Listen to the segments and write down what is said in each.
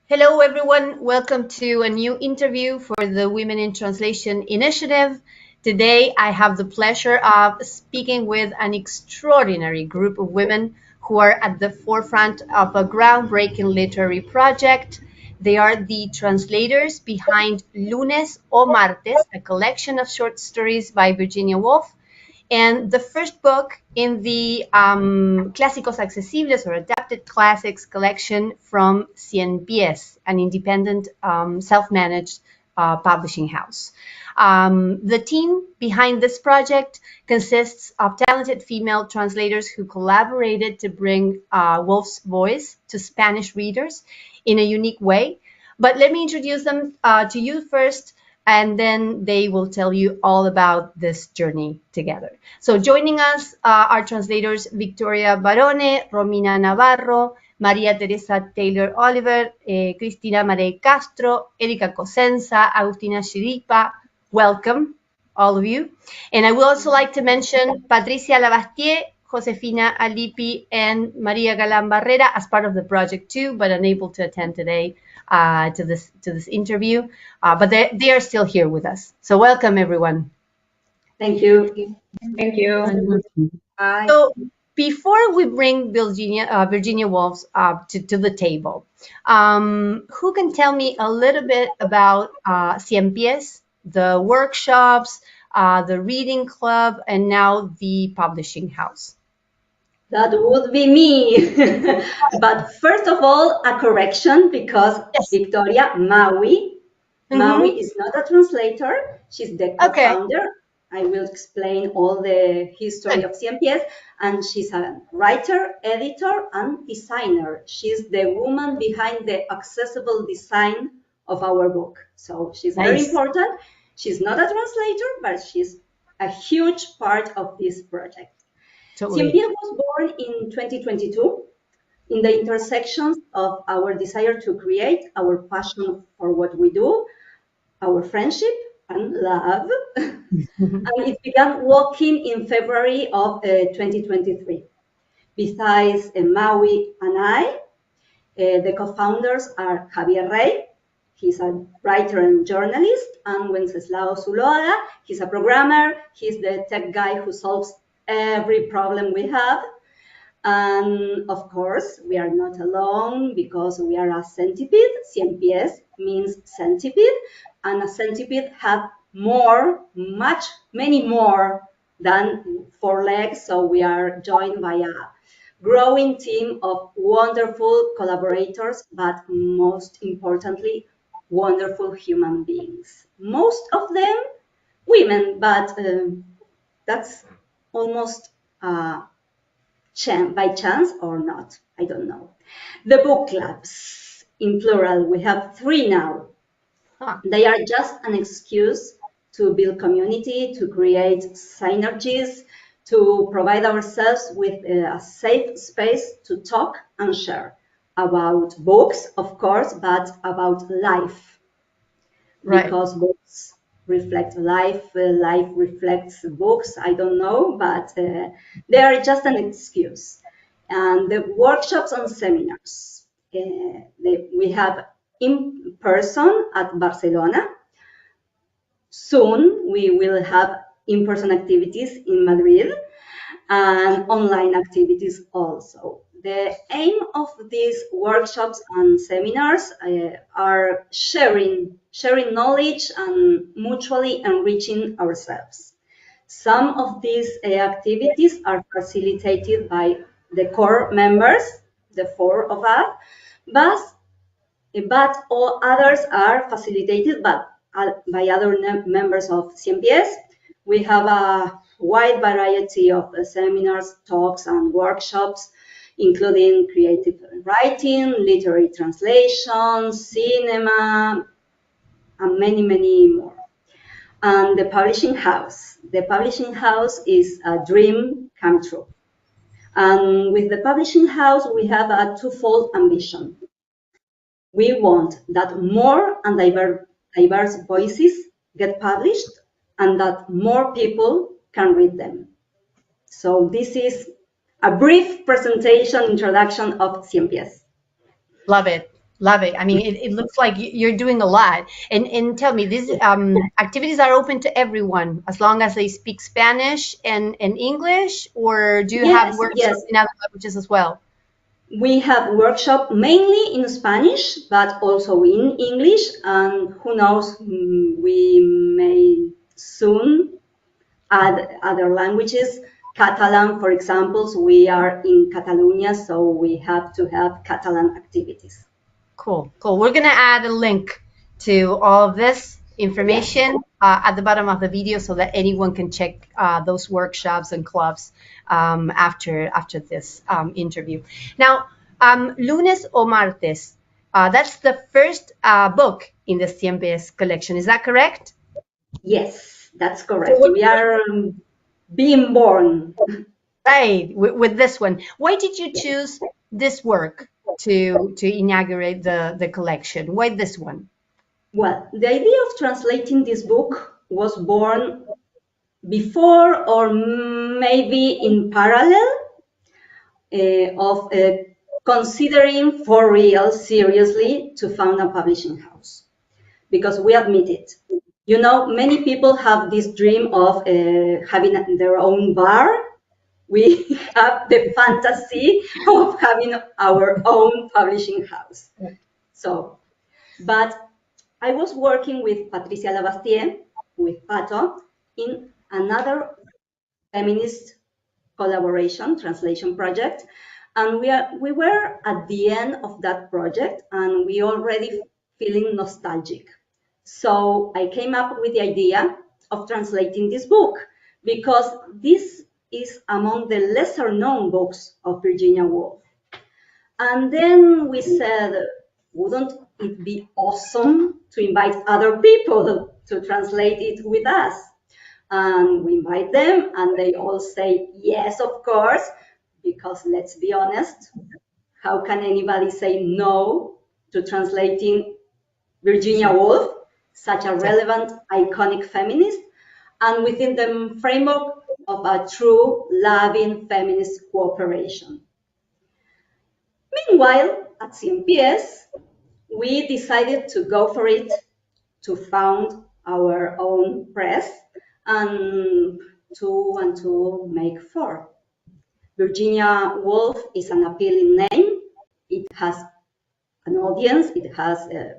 Hello, everyone. Welcome to a new interview for the Women in Translation Initiative. Today, I have the pleasure of speaking with an extraordinary group of women who are at the forefront of a groundbreaking literary project. They are the translators behind Lunes o Martes, a collection of short stories by Virginia Woolf, and the first book in the Clásicos, accesibles, or adapted classics collection from Ciempiés, an independent self-managed publishing house. The team behind this project consists of talented female translators who collaborated to bring Woolf's voice to Spanish readers in a unique way. But let me introduce them to you first, and then they will tell you all about this journey together. So joining us are translators Victoria Barone, Romina Navarro, Maria Teresa Taylor Oliver, Cristina Marey Castro, Erika Cosenza, Agustina Chiripa. Welcome, all of you. And I would also like to mention Patricia Lavastier, Josefina Alipi, and Maria Galán Barrera as part of the project too, but unable to attend today to this interview. But they are still here with us. So welcome, everyone. Thank you. Thank you. Hi. So before we bring Virginia Woolf to the table, who can tell me a little bit about Ciempiés, the workshops, the reading club, and now the publishing house? That would be me. But first of all, a correction, because Yes. Victoria Maui is not a translator. She's the co-founder. Okay. I will explain all the history of Ciempiés, and she's a writer, editor, and designer. She's the woman behind the accessible design of our book. So she's very important. She's not a translator, but she's a huge part of this project. Totally. Ciempiés was born in 2022 in the intersections of our desire to create, our passion for what we do, our friendship and love. And it began walking in February of 2023. Besides Maui and I, the co-founders are Javier Rey, he's a writer and journalist, and Wenceslao Zuloaga, he's a programmer, he's the tech guy who solves every problem we have. And of course, we are not alone because we are a centipede. Ciempiés means centipede, and a centipede has many more than 4 legs. So we are joined by a growing team of wonderful collaborators, but most importantly, wonderful human beings. Most of them women, but that's almost by chance or not, I don't know. The book clubs, in plural, we have 3 now. They are just an excuse to build community, to create synergies, to provide ourselves with a safe space to talk and share about books, of course, but about life. Right. Because books reflect life, life reflects books, I don't know, but they are just an excuse. And the workshops and seminars, we have in person at Barcelona. Soon we will have in-person activities in Madrid and online activities also. The aim of these workshops and seminars are sharing knowledge and mutually enriching ourselves. Some of these activities are facilitated by the core members, the 4 of us, but all others are facilitated by other members of Ciempiés. We have a wide variety of seminars, talks, and workshops, including creative writing, literary translation, cinema, and many, many more. And the publishing house. The publishing house is a dream come true. And with the publishing house, we have a twofold ambition. We want that more and diverse voices get published and that more people can read them. So this is a brief presentation, introduction of Ciempiés. Love it. Love it. I mean, it looks like you're doing a lot. And tell me, these activities are open to everyone as long as they speak Spanish and English, or do you have Yes, yes. workshops in other languages as well? We have workshop mainly in Spanish, but also in English, and who knows, we may soon add other languages. Catalan, for example, so we are in Catalonia, so we have to have Catalan activities. Cool, cool. We're gonna add a link to all of this information at the bottom of the video so that anyone can check those workshops and clubs after this interview. Now, Lunes o martes, that's the first book in the Ciempiés collection. Is that correct? Yes, that's correct. We are being born. Right, with this one. Why did you choose this work to inaugurate the collection? Why this one? Well, the idea of translating this book was born before or maybe in parallel of considering for real, seriously, to found a publishing house. Because we admit it. You know, many people have this dream of having their own bar. We have the fantasy of having our own publishing house. So, but I was working with Patricia Labastien, with Pato, in another feminist collaboration translation project, and we were at the end of that project, and we already feeling nostalgic. So I came up with the idea of translating this book because this is among the lesser known books of Virginia Woolf. And then we said, wouldn't it be awesome to invite other people to translate it with us? And we invite them, and they all say, yes, of course, because let's be honest, how can anybody say no to translating Virginia Woolf, such a relevant, iconic feminist, and within the framework of a true, loving feminist cooperation? Meanwhile, at Ciempiés, we decided to go for it, to found our own press, and two and two make four. Virginia Woolf is an appealing name. It has an audience. It has a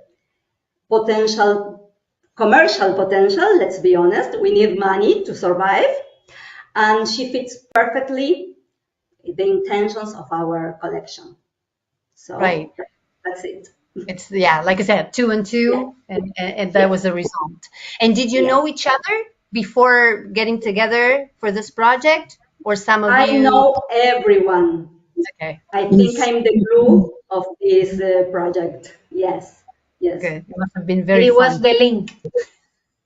potential, commercial potential. Let's be honest. We need money to survive. And she fits perfectly the intentions of our collection. So Right. that's it. It's like I said, two and two, and that was the result. And did you know each other before getting together for this project, or some of I you? know everyone. Okay. I think I'm the glue of this project. Yes, yes. Good. It must have been very It fun. was the link.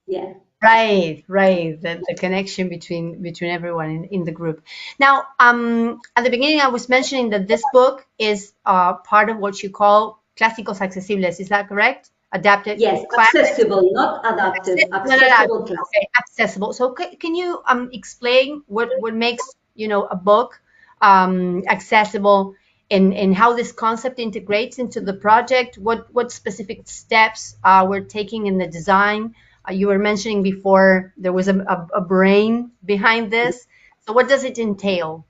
Yeah. Right, right. The connection between everyone in the group. Now, at the beginning, I was mentioning that this book is part of what you call Clásicos accesibles. Is that correct? Adapted Yes, classics. accessible, not adapted. Accessible class. Okay, accessible. So can you explain what makes a book accessible, and how this concept integrates into the project? What specific steps we're taking in the design? You were mentioning before there was a brain behind this. So what does it entail?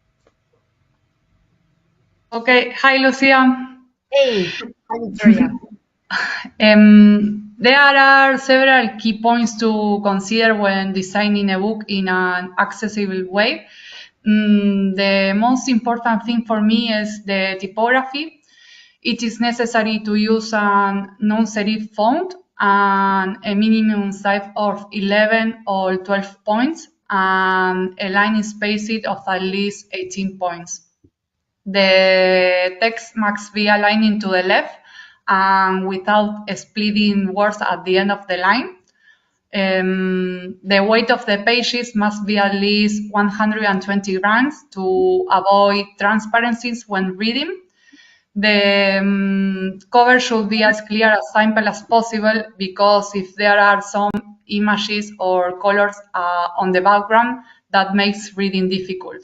Okay, hi Lucia. Hey, hi Victoria. There are several key points to consider when designing a book in an accessible way. The most important thing for me is the typography. It is necessary to use a non-serif font and a minimum size of 11 or 12 points and a line spacing of at least 18 points. The text must be aligning to the left and without splitting words at the end of the line. The weight of the pages must be at least 120 grams to avoid transparencies when reading. The cover should be as clear as simple as possible, because if there are some images or colors on the background, that makes reading difficult.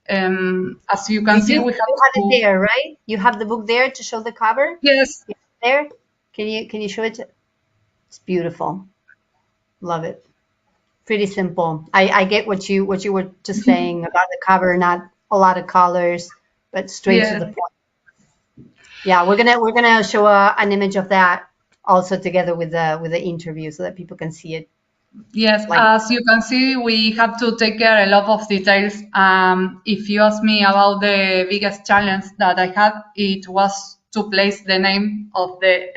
As you can see, we have it there, right? You have the book there to show the cover? Yes, there? Can you show it? It's beautiful. Love it. Pretty simple. I get what you were just saying about the cover, not a lot of colors, but straight to the Yes. point. Yeah, we're gonna show an image of that also together with the interview so that people can see it. Yes, Like, as you can see, we have to take care a lot of details. If you ask me about the biggest challenge that I had, it was to place the name of the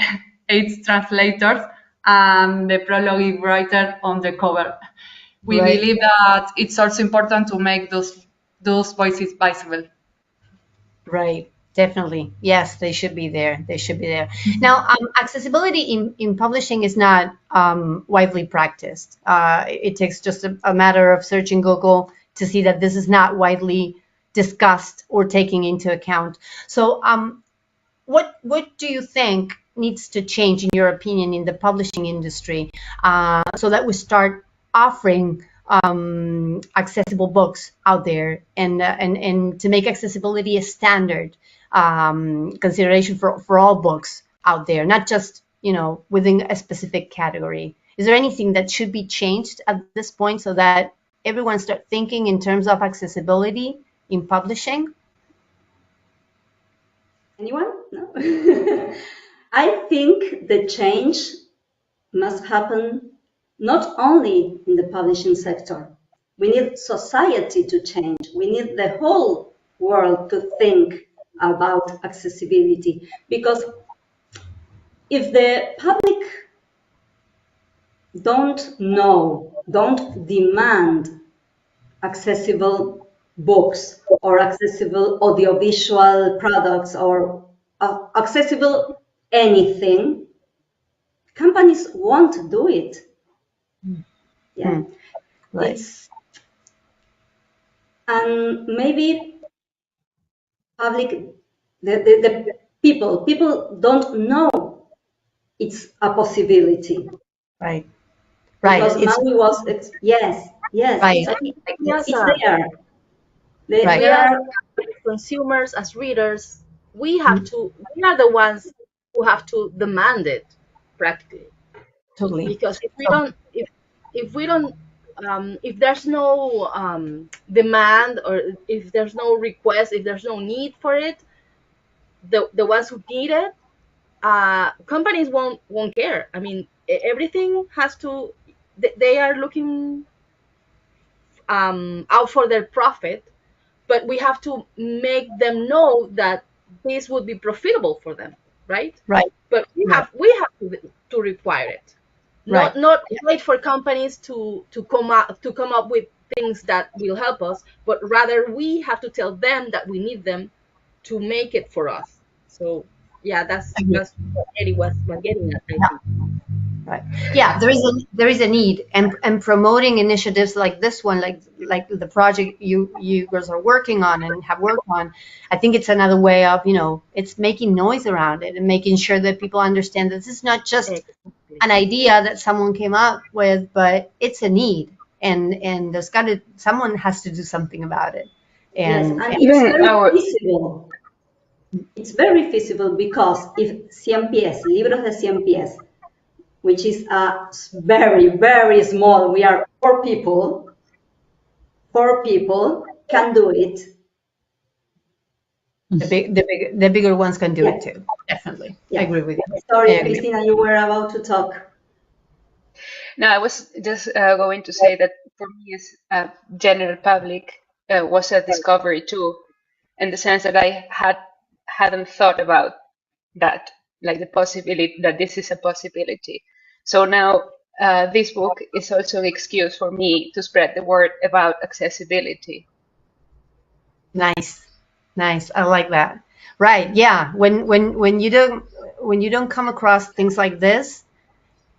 eight translators and the prologue writer on the cover. We right. believe that it's also important to make those voices visible. Right, definitely. Yes, they should be there. They should be there. Now, accessibility in publishing is not widely practiced. It takes just a matter of searching Google to see that this is not widely discussed or taken into account. So, what do you think needs to change, in your opinion, in the publishing industry so that we start offering accessible books out there and to make accessibility a standard consideration for all books out there, not just within a specific category? Is there anything that should be changed at this point so that everyone start thinking in terms of accessibility in publishing? Anyone? No? I think the change must happen not only in the publishing sector. We need society to change. We need the whole world to think about accessibility, because if the public don't know, don't demand accessible books or accessible audiovisual products or accessible anything, companies won't do it. Yeah, Right. it's and maybe public the people don't know it's a possibility. Right. Right. Because It's Maui was yes, right. Yes, it's there. Right. We we are are consumers, as readers. We are the ones who have to demand it practically. Totally. Because So, if we don't if there's no demand, or if there's no request, if there's no need for it, the ones who need it, companies won't care. I mean, everything has to. They are looking out for their profit, but we have to make them know that this would be profitable for them, right? right. But Right. we have to require it, Right. not wait for companies to come up with things that will help us, but rather we have to tell them that we need them to make it for us. So yeah, Agree. that's what Eddie was getting at, I Yeah. think. Right. Yeah. There is a need, and promoting initiatives like this one, like the project you girls are working on and have worked on. I think it's another way of it's making noise around it and making sure that people understand that this is not just Exactly. an idea that someone came up with, but it's a need, and someone has to do something about it. yes, And and it's Even very our feasible. It's very feasible because if Ciempiés, Libros de Ciempiés, which is a very, very small, we are four people can do it. the bigger ones can do Yeah, it too. Definitely. I yeah. agree with you. I Sorry, agree. Cristina, you were about to talk. no, I was just going to say that for me, as a general public, was a discovery too, in the sense that I hadn't thought about that, like the possibility that this is a possibility. So now this book is also an excuse for me to spread the word about accessibility. Nice. Nice. I like that. Right. Yeah. When you don't come across things like this,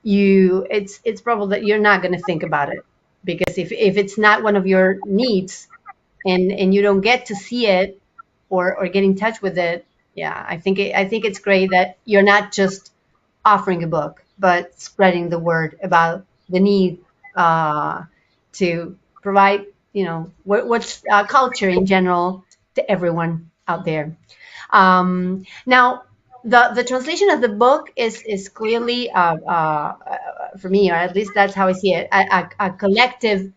it's probable that you're not going to think about it, because if it's not one of your needs, and you don't get to see it or get in touch with it. Yeah, I think it's great that you're not just offering a book, but spreading the word about the need to provide, what's culture in general to everyone out there. Now, the translation of the book is clearly for me, or at least that's how I see it, a collective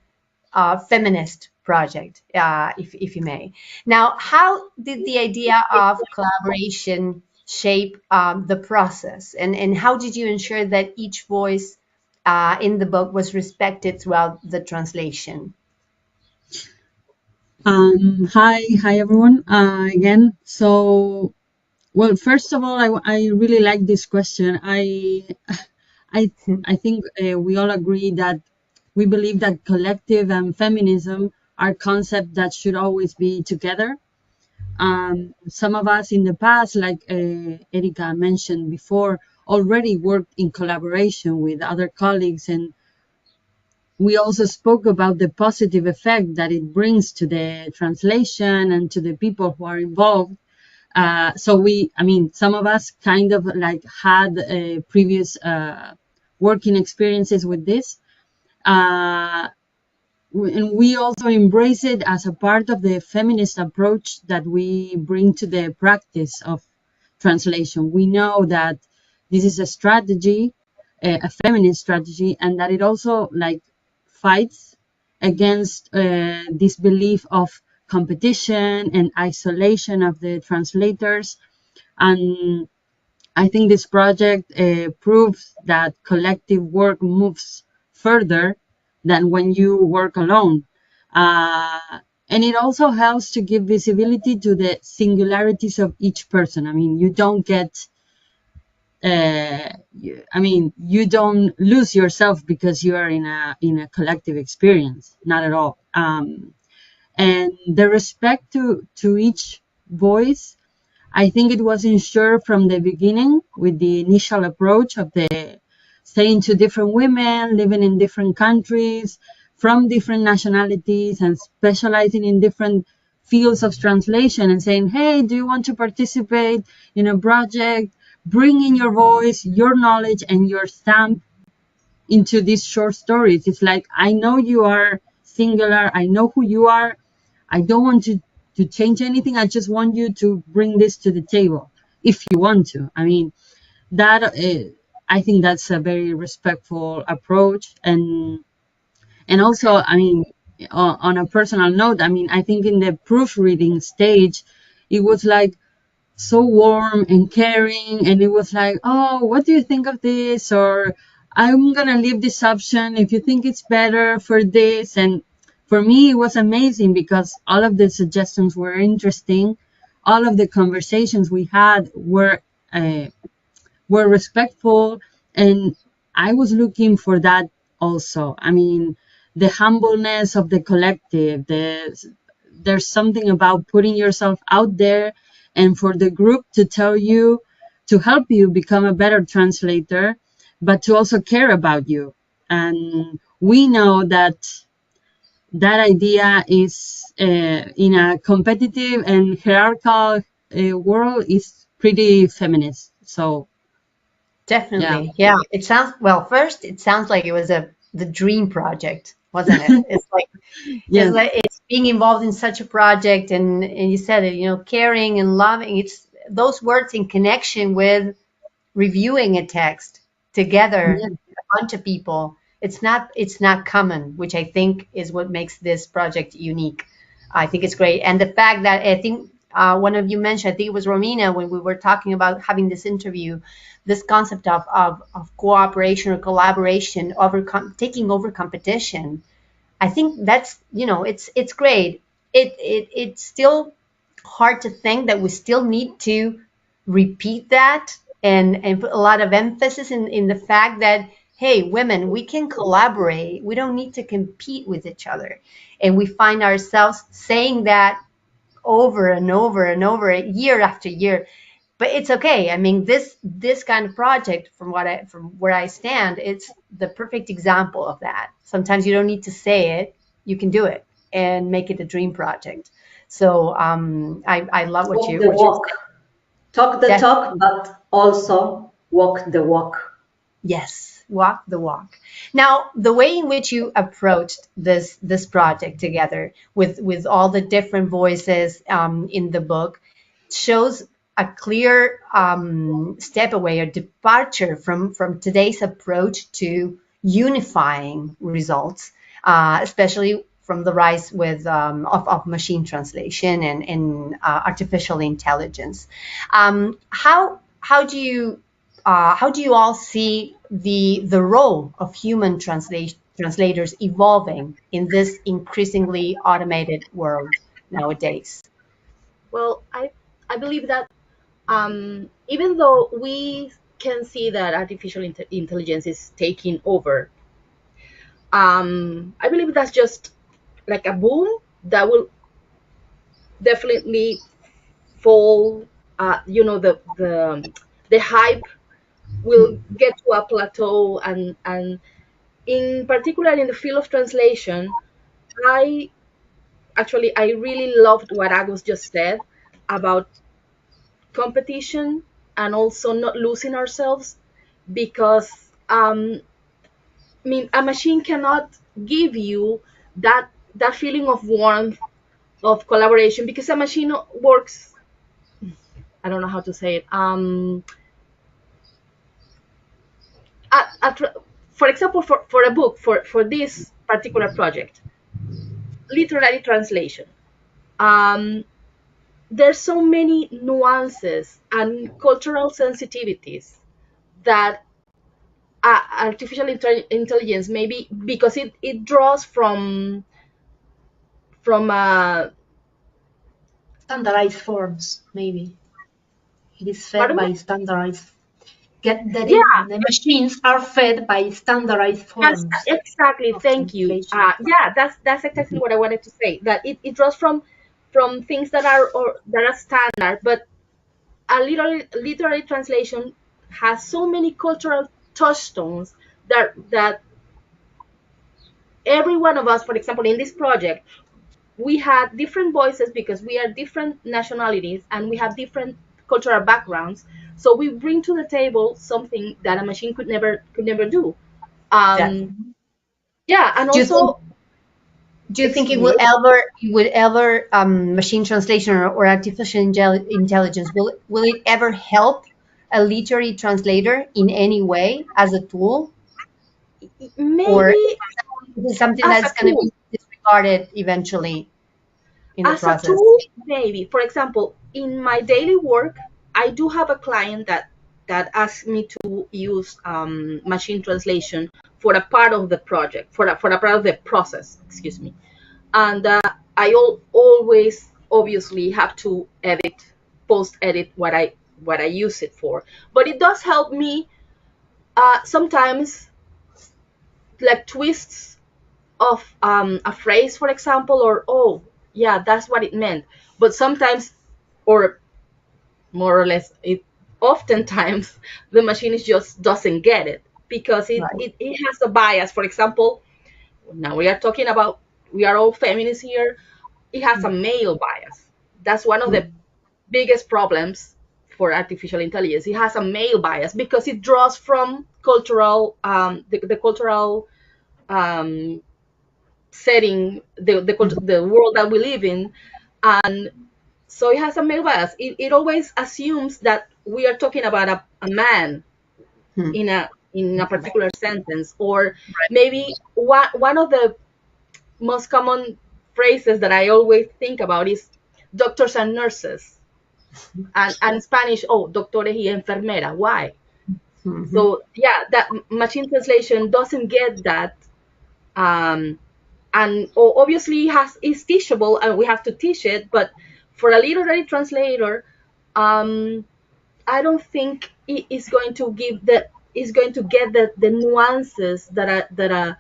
feminist project, if you may. Now, how did the idea of collaboration shape the process, and how did you ensure that each voice in the book was respected throughout the translation? Hi everyone. Again, so well, first of all, I really like this question. I I think we all agree that we believe that collective and feminism are concepts that should always be together. Some of us in the past, like Erika mentioned before, already worked in collaboration with other colleagues, and we also spoke about the positive effect that it brings to the translation and to the people who are involved. I mean, some of us kind of like had previous working experiences with this. And we also embrace it as a part of the feminist approach that we bring to the practice of translation. We know that this is a strategy, a feminist strategy, and that it also like fights against this belief of competition and isolation of the translators. And I think this project proves that collective work moves further than when you work alone. Uh, and it also helps to give visibility to the singularities of each person. I mean, you don't get, you don't lose yourself because you are in a collective experience. Not at all. And the respect to each voice, I think it was ensured from the beginning with the initial approach of the saying to different women living in different countries from different nationalities and specializing in different fields of translation and saying, hey, do you want to participate in a project? Bring in your voice, your knowledge, and your stamp into these short stories. It's like, I know you are singular. I know who you are. I don't want to change anything. I just want you to bring this to the table if you want to. I mean, that I think that's a very respectful approach. And also, I mean, on a personal note, I mean, I think in the proofreading stage, it was like so warm and caring, and it was like, oh, what do you think of this? Or I'm gonna leave this option if you think it's better for this. And for me, it was amazing because all of the suggestions were interesting. All of the conversations we had uh, were respectful, and I was looking for that also. I mean, the humbleness of the collective, there's something about putting yourself out there and for the group to tell you, to help you become a better translator, but to also care about you. And we know that that idea is in a competitive and hierarchical world is pretty feminist. So Definitely. Yeah. It sounds, well, first, it sounds like it was the dream project, wasn't it? Yes. It's being involved in such a project, and you said it, caring and loving. It's those words in connection with reviewing a text together, Yes. a bunch of people. It's not common, which I think is what makes this project unique. I think it's great. And the fact that I think one of you mentioned, I think it was Romina, when we were talking about having this interview, this concept of cooperation or collaboration over taking over competition. I think that's, it's great. It's still hard to think that we still need to repeat that and put a lot of emphasis in the fact that, hey, women, we can collaborate. We don't need to compete with each other. And we find ourselves saying that over and over and over, year after year. But it's okay. I mean, this kind of project, from where I stand, it's the perfect example of that. Sometimes you don't need to say it; you can do it and make it a dream project. So I love what Walk you the what you walk. Talk the talk, but also walk the walk. Yes, walk the walk. Now, the way in which you approached this project together with all the different voices in the book shows a clear step away, a departure from today's approach to unifying results, especially from the rise of machine translation and artificial intelligence. How do you all see the role of human translators evolving in this increasingly automated world nowadays? Well, I believe that even though we can see that artificial intelligence is taking over, I believe that's just like a boom that will definitely fall. The hype will get to a plateau, and in particular in the field of translation, I I really loved what Agus just said about competition and also not losing ourselves, because I mean, a machine cannot give you that feeling of warmth, of collaboration, because a machine works. I don't know how to say it. For example, for a book, for this particular project, literary translation, um, there's so many nuances and cultural sensitivities that artificial intelligence, maybe because it draws from standardized forms, maybe. It is fed pardon by me? standardized. Yeah, The machines are fed by standardized yes, forms exactly. of Thank you. translation. Yeah, that's exactly what I wanted to say. That it draws from things that are standard, but a literary translation has so many cultural touchstones that every one of us, for example, in this project, we had different voices because we are different nationalities and we have different cultural backgrounds. So we bring to the table something that a machine could never do. Definitely. Yeah, and Do you think also, it excuse will me. ever machine translation or artificial intelligence will it ever help a literary translator in any way as a tool, or Maybe is it something as a that's going to tool. be disregarded eventually in the As a process? tool, maybe. For example, in my daily work, I do have a client that asks me to use machine translation for a part of the project, for a part of the process. Excuse me. And I always obviously have to post edit what I use it for. But it does help me sometimes, like twists of a phrase, for example, or oh yeah, that's what it meant. But sometimes, or more or less, it oftentimes the machine just doesn't get it because it, Right. it, it has a bias. For example, now we are all feminists here. It has a male bias. That's one of the biggest problems for artificial intelligence. It has a male bias because it draws from the cultural um, setting, the world that we live in, and so it has a male bias. It always assumes that we are talking about a man Hmm. in a particular sentence, or maybe one of the most common phrases that I always think about is doctors and nurses, and Spanish, oh, doctores y enfermera. Why? Mhm. So yeah, that machine translation doesn't get that, um, and obviously is teachable, and we have to teach it. But for a literary translator, um, I don't think it is going to get the nuances that are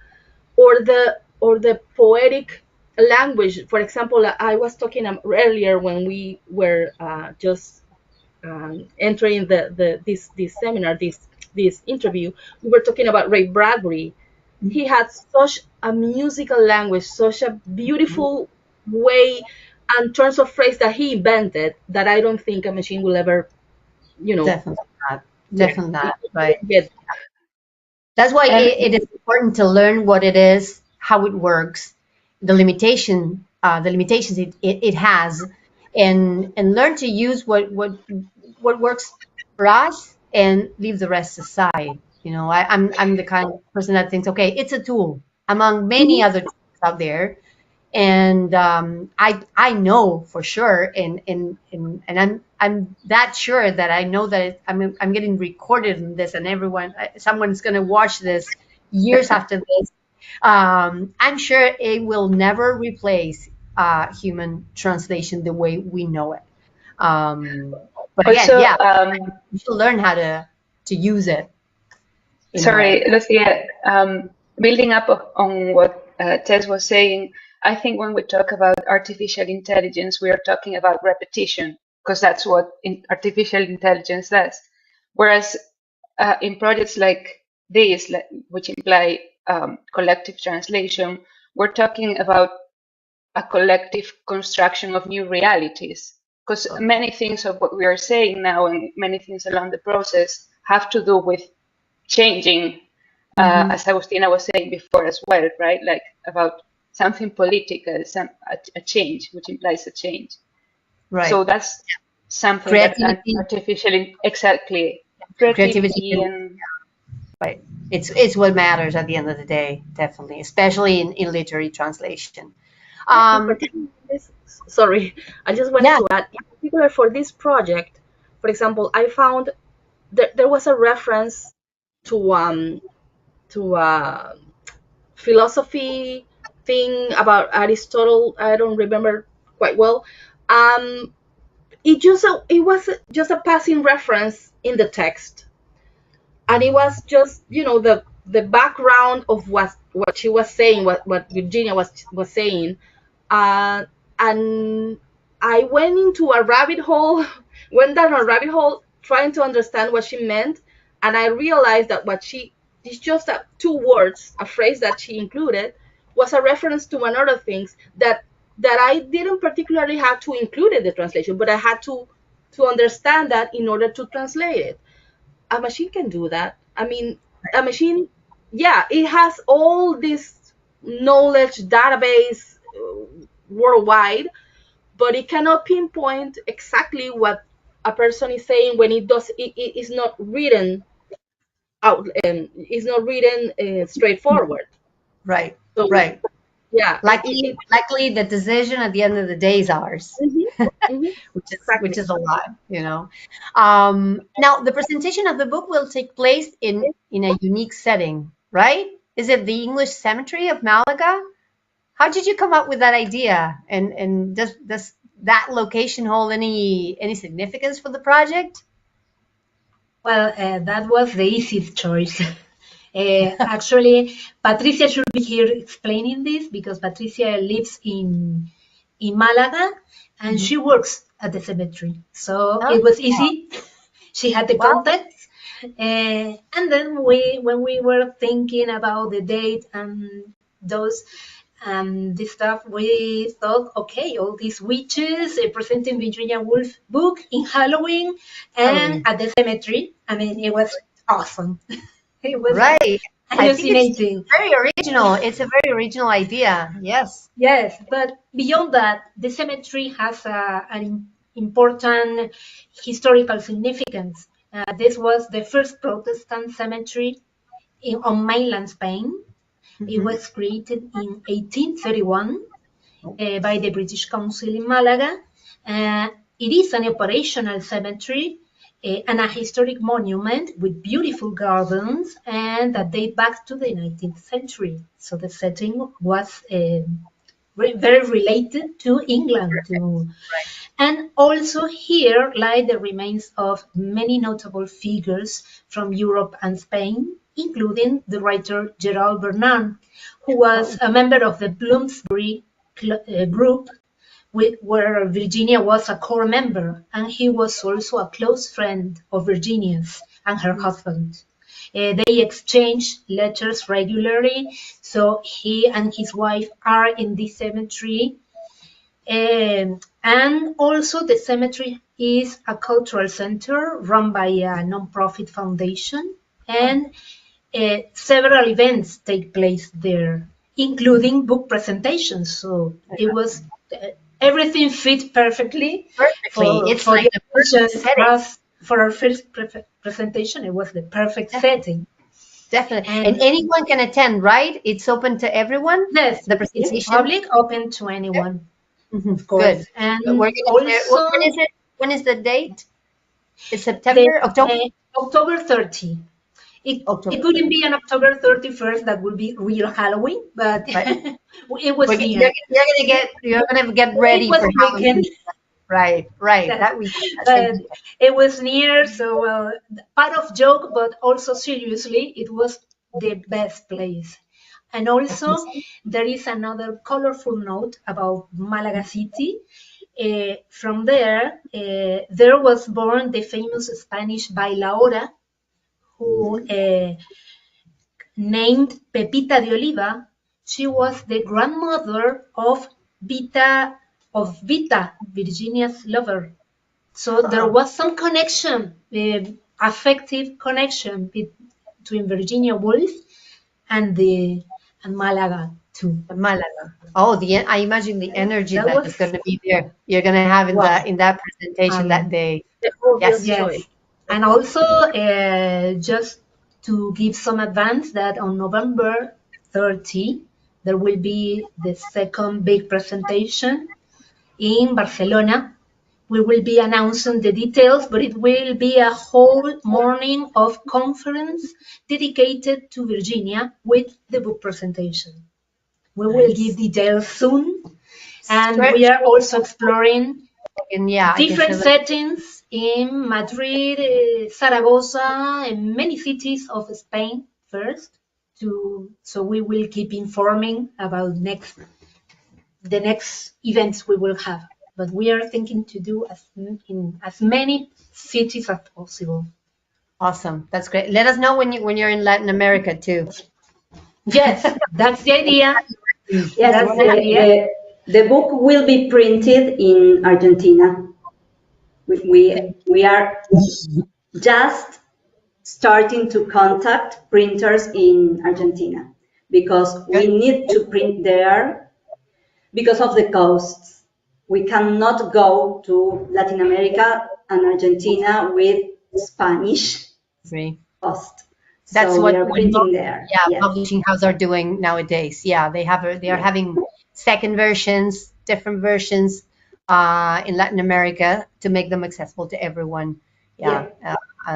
or the poetic language. For example, I was talking earlier when we were just entering this seminar, this interview. We were talking about Ray Bradbury. He had such a musical language, such a beautiful way and turns of phrase that he invented, that I don't think a machine will ever, you know, Definitely not. yeah, Definitely it not. Right. won't get. That's why And it is important to learn what it is, how it works, the limitations it has, and learn to use what what works for us and leave the rest aside. You know, I'm the kind of person that thinks, okay, it's a tool among many other tools out there, and I know for sure, and I'm that sure that I know that I'm getting recorded in this, and someone's going to watch this years after this. I'm sure it will never replace human translation the way we know it. But again, Also, you should learn how to use it. sorry, Lucia, building up on what Tess was saying, I think when we talk about artificial intelligence, we are talking about repetition, because that's what artificial intelligence does. Whereas in projects like this, which imply collective translation, we're talking about a collective construction of new realities. Because many things of what we are saying now and many things along the process have to do with changing, as Agustina was saying before as well, right? Like about something political, a change, which implies a change. Right. So that's something creativity. that exactly, creativity and right. It's what matters at the end of the day, definitely, especially in literary translation. Sorry, I just wanted to add, in particular for this project, for example, I found there was a reference to philosophy thing about Aristotle. I don't remember quite well. It was just a passing reference in the text, and it was just the background of what she was saying, what Virginia was saying, and I went into a rabbit hole, went down a rabbit hole trying to understand what she meant, and I realized that it's just two words, a phrase that she included was a reference to another things that I didn't particularly have to include in the translation, but I had to understand that in order to translate it. A machine can do that. I mean, a machine, it has all this knowledge database worldwide, but it cannot pinpoint exactly what a person is saying when it is not written out, and it's not written straightforward. Right. So, right. Yeah. Luckily, the decision at the end of the day is ours, which is a lot, Now, the presentation of the book will take place in a unique setting, right? Is it the English Cemetery of Malaga? How did you come up with that idea? And does that location hold any significance for the project? Well, that was the easiest choice. Actually, Patricia should be here explaining this because Patricia lives in Malaga and she works at the cemetery. So it was easy. She had the contacts. And then when we were thinking about the date and those this stuff, we thought, okay, all these witches presenting Virginia Woolf book in Halloween and at the cemetery. I mean, it was awesome. It was right. hallucinating. It's very original. It's a very original idea. Yes. Yes, but beyond that, the cemetery has an important historical significance. This was the first Protestant cemetery on mainland Spain. It was created in 1831 by the British Council in Malaga. It is an operational cemetery and a historic monument with beautiful gardens and that date back to the 19th century. So the setting was very related to England too. And also here lie the remains of many notable figures from Europe and Spain, including the writer Gerald Bernard, who was a member of the Bloomsbury group, where Virginia was a core member, and he was also a close friend of Virginia's and her husband. They exchange letters regularly, so he and his wife are in this cemetery. And also the cemetery is a cultural center run by a non-profit foundation, and several events take place there, including book presentations. So it was everything fit perfectly. It's like the perfect setting. for our first presentation, it was the perfect setting. Definitely. And anyone can attend, right? It's open to everyone? Yes, the presentation? It's public, open to anyone, of course. Good. And we're gonna also, when is it? When is the date? It's September, October? October 30. It couldn't be on October 31st. That would be real Halloween, but it was near. You're gonna get ready for Halloween. Right. That weekend. It was near, so part of joke, but also seriously, it was the best place. And also, there is another colorful note about Malaga City. From there was born the famous Spanish bailaora, who named Pepita de Oliva. She was the grandmother of Vita, Virginia's lover. So there was some connection, affective connection between Virginia Woolf and Malaga too. Malaga. Oh, I imagine the energy that is going to be there. You're going to have in that presentation that day. Yes. And also, just to give some advance, that on November 30, there will be the second big presentation in Barcelona. We will be announcing the details, but it will be a whole morning of conference dedicated to Virginia with the book presentation. We will give details soon, and we are also exploring different settings in Madrid, Zaragoza, and many cities of Spain first. So we will keep informing about the next events we will have. But we are thinking to do in as many cities as possible. Awesome, that's great. Let us know when you're in Latin America too. Yes, that's the idea. Yes, that's the idea. The book will be printed in Argentina. We are just starting to contact printers in Argentina because we need to print there because of the costs. We cannot go to Latin America and Argentina with Spanish cost. That's so what we are printing there. Publishing houses are doing nowadays. Yeah, they are having second versions, different versions in Latin America to make them accessible to everyone.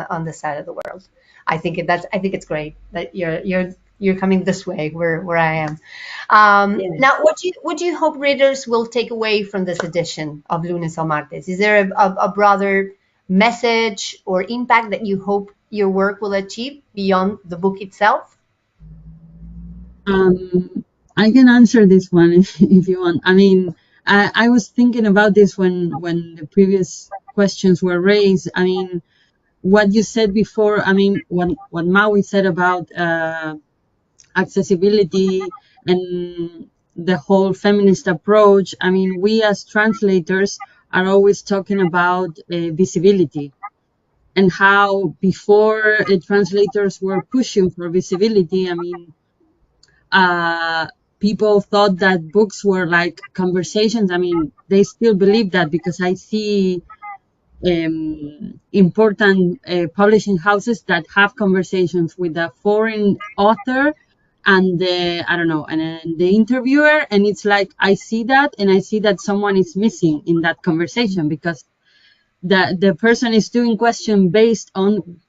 On this side of the world. I think it's great that you're coming this way where I am. Now, what do you hope readers will take away from this edition of Lunes o Martes? Is there a broader message or impact that you hope your work will achieve beyond the book itself? I can answer this one if you want. I mean, I was thinking about this when the previous questions were raised. I mean, what you said before, I mean, what Maui said about accessibility and the whole feminist approach. I mean, we as translators are always talking about visibility and how before translators were pushing for visibility. I mean, people thought that books were like conversations. I mean, they still believe that because I see important publishing houses that have conversations with a foreign author and the interviewer, and it's like I see that and I see that someone is missing in that conversation because the person is doing question based on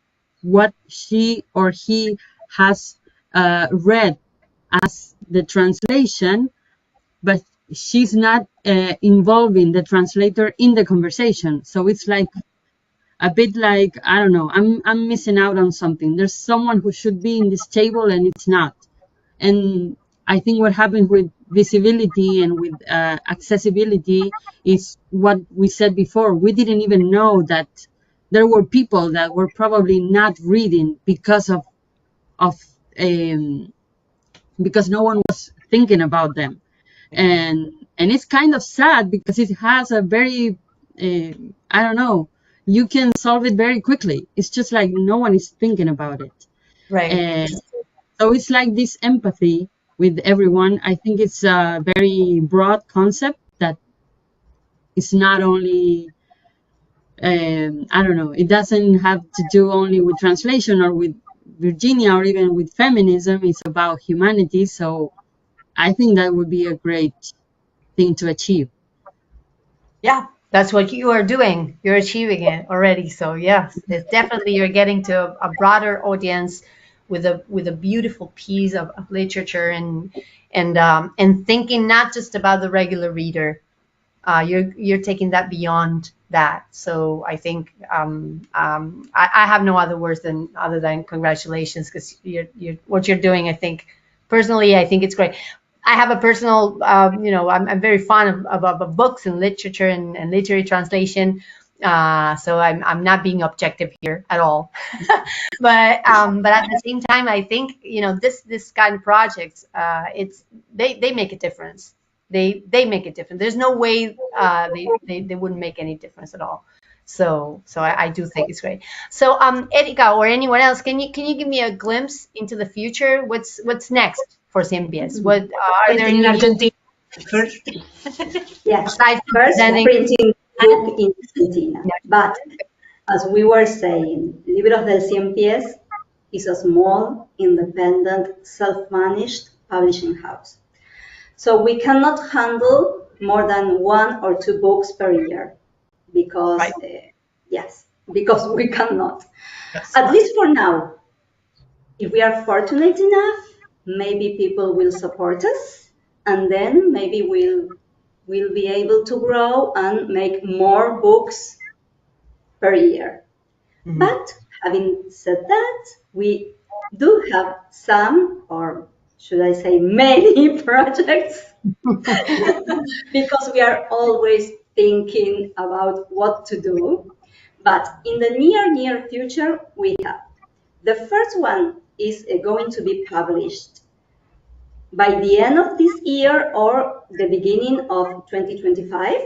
what she or he has read as the translation, but she's not involving the translator in the conversation. So it's like a bit like, I don't know, I'm missing out on something. There's someone who should be in this table and it's not. And I think what happens with visibility and with accessibility is what we said before. We didn't even know that there were people that were probably not reading because because no one was thinking about them. And it's kind of sad because it has a very, I don't know, you can solve it very quickly. It's just like no one is thinking about it. Right. So it's like this empathy with everyone. I think it's a very broad concept that is not only I don't know, it doesn't have to do only with translation or with Virginia or even with feminism. It's about humanity. So I think that would be a great thing to achieve. Yeah, that's what you are doing. You're achieving it already. So yes, it's definitely you're getting to a broader audience with a beautiful piece of literature and thinking not just about the regular reader. You're taking that beyond that. So I think I have no other words other than congratulations, because you're what you're doing. I think personally, I think it's great. I have a personal, I'm very fond of books and literature and literary translation. So I'm not being objective here at all. But at the same time, I think this kind of projects, they make a difference. They make a difference. There's no way they wouldn't make any difference at all. So I do think it's great. So Erika or anyone else, can you give me a glimpse into the future? What's next for Ciempiés? What are there in any Argentina first? Yes, aside from first presenting? printing book in Argentina. But as we were saying, Libros del Ciempiés is a small, independent, self-managed publishing house. So we cannot handle more than 1 or 2 books per year because, Right. yes, because we cannot. Yes. At least for now. If we are fortunate enough, maybe people will support us, and then maybe we'll be able to grow and make more books per year. Mhm. But having said that, we do have some, or should I say many projects, because we are always thinking about what to do. But in the near future, we have. The first one is going to be published by the end of this year or the beginning of 2025.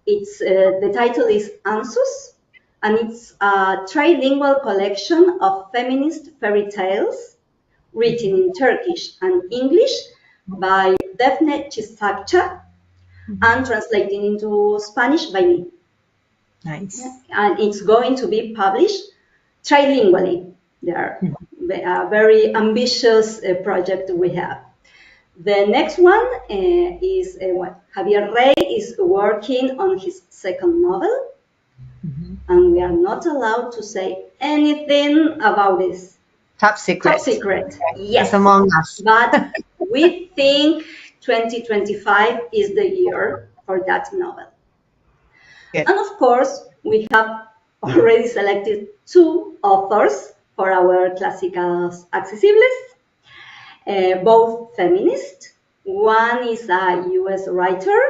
The title is Ansus, and it's a trilingual collection of feminist fairy tales written in Turkish and English by Defne Chisakça and translated into Spanish by me. Nice. And it's going to be published trilingually. They are a very ambitious project we have. The next one is what Javier Rey is working on his second novel, and we are not allowed to say anything about this. Top secret. Top secret, yes. It's among us. But we think 2025 is the year for that novel. Good. And of course, we have already selected 2 authors for our Clásicos accessibles, both feminist. One is a US writer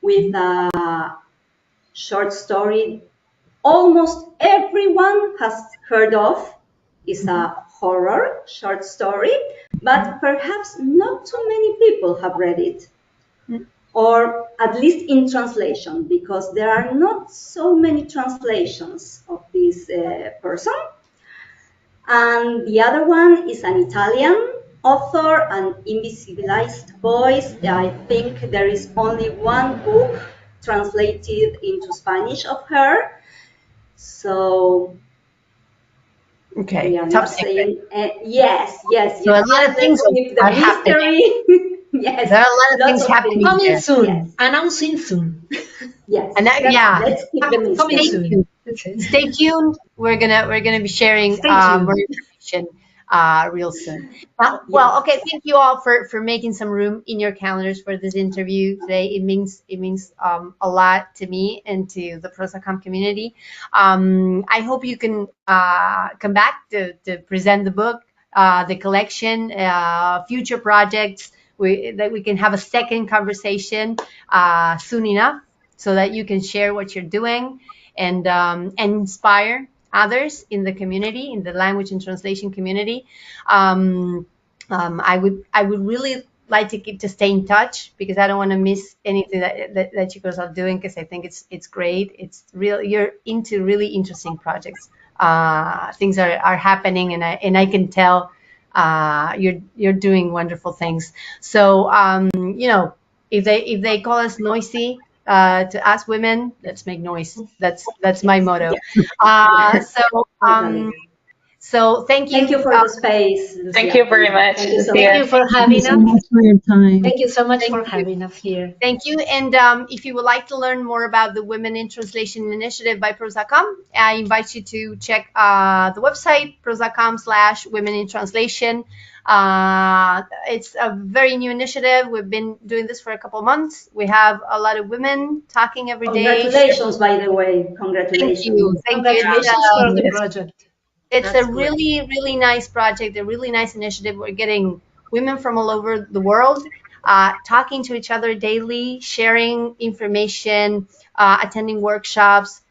with a short story almost everyone has heard of. It's a horror short story, but perhaps not too many people have read it. Or at least in translation, because there are not so many translations of this person. And the other one is an Italian author, An Invisibilized Voice. I think there is only 1 book translated into Spanish of her. So Okay. we are Top not secret. saying yes. So a lot of things the are happening. mystery. Yes, There are a lot of lots things of happening Coming here. soon. Yes. Announcing soon. Yes. And yeah, Let's keep the mystery. Coming stay soon. tuned. That's it. Stay tuned. We're gonna be sharing Stay tuned. more information real soon. Well, okay. Thank you all for making some room in your calendars for this interview today. It means a lot to me and to the ProsaCom community. I hope you can come back to present the book, the collection, future projects. That we can have a second conversation soon enough, so that you can share what you're doing and inspire others in the community, in the language and translation community. I would really like to stay in touch, because I don't want to miss anything that you guys are doing, because I think it's great. It's real. You're into really interesting projects. Things are happening, and I can tell you're doing wonderful things. So if they call us noisy, to us women, let's make noise. That's my motto. So thank you. Thank you for the space, Lucia. Thank you very much. Thank you for having us. Thank you so much for your time. Thank you so much for having us here. Thank you. And if you would like to learn more about the Women in Translation Initiative by PROS.com, I invite you to check the website, pros.com/women in translation. It's a very new initiative. We've been doing this for a couple of months. We have a lot of women talking every day. Congratulations, by the way. Congratulations. Thank you. Congratulations for the project. It's a really, really nice project, a really nice initiative. We're getting women from all over the world talking to each other daily, sharing information, attending workshops,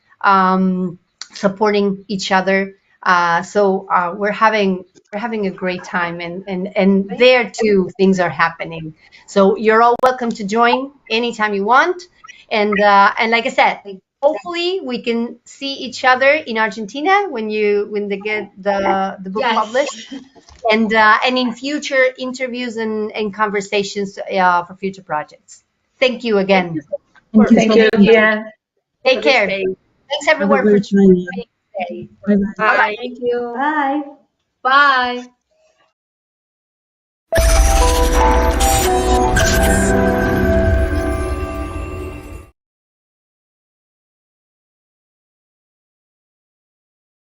supporting each other. So we're having a great time, and there too things are happening. So you're all welcome to join anytime you want. And like I said, hopefully we can see each other in Argentina when they get the book published, and in future interviews and conversations for future projects. Thank you again. Thank you, Lucia. Take care. Thanks everyone for joining today. Bye. Thank you. Bye. Bye.